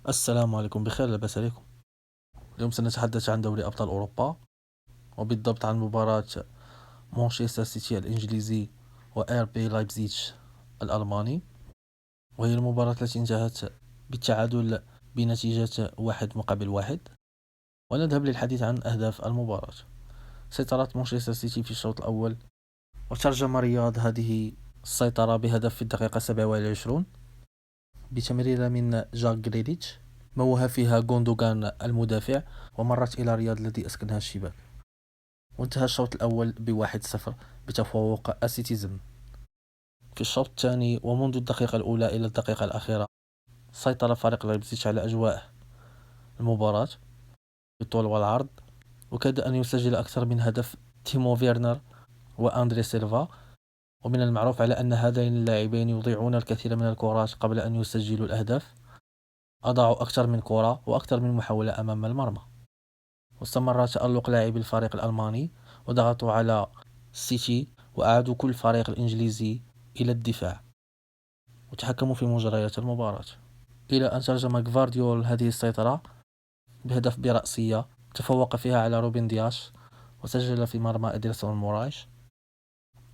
السلام عليكم، بخير لاباس عليكم. اليوم سنتحدث عن دوري أبطال أوروبا، وبالضبط عن مباراة مانشستر سيتي الإنجليزي وآر بي لايبزيتش الألماني، وهي المباراة التي انتهت بالتعادل بنتيجة 1-1. ونذهب للحديث عن أهداف المباراة. سيطرت مانشستر سيتي في الشوط الأول، وترجم رياض هذه السيطرة بهدف في الدقيقة 27 بتمريرة من جاك جريليتش موه فيها غوندوغان المدافع، ومرت إلى رياض الذي أسكنها الشباك. وانتهى الشوط الأول ب1-0 بتفوق السيتيزن. في الشوط الثاني ومنذ الدقيقة الأولى إلى الدقيقة الأخيرة سيطر فريق لايبزيج على أجواء المباراة بالطول والعرض، وكاد أن يسجل أكثر من هدف تيمو فيرنر وأندري سيلفا. ومن المعروف على أن هذين اللاعبين يضيعون الكثير من الكرات قبل أن يسجلوا الأهداف. أضاعوا أكثر من كرة وأكثر من محاولة أمام المرمى. واستمر تألق لاعبي الفريق الألماني وضغطوا على السيتي، وأعادوا كل الفريق الإنجليزي إلى الدفاع وتحكموا في مجريات المباراة، إلى أن ترجم غفارديول هذه السيطرة بهدف برأسية تفوق فيها على روبن دياش، وسجل في مرمى إدرسون مورايش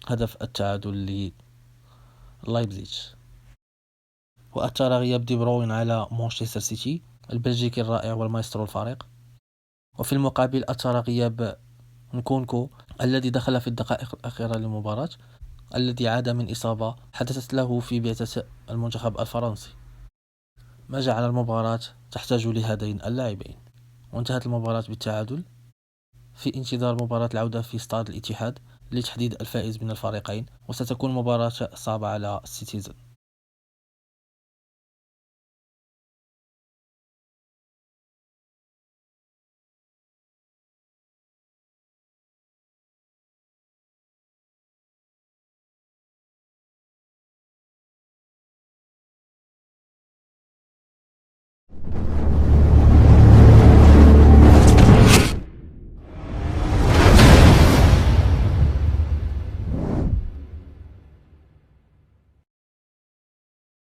هدف التعادل للايبزيج. وأثر غياب دي بروين على مانشستر سيتي البلجيكي الرائع والمايسترو الفريق. وفي المقابل أثر غياب نكونكو الذي دخل في الدقائق الأخيرة للمباراة، الذي عاد من إصابة حدثت له في بعثة المنتخب الفرنسي، ما جعل المباراة تحتاج لهذين اللاعبين. وانتهت المباراة بالتعادل في انتظار مباراة العودة في استاد الاتحاد لتحديد الفائز من الفريقين، وستكون مباراة صعبة على السيتيزن.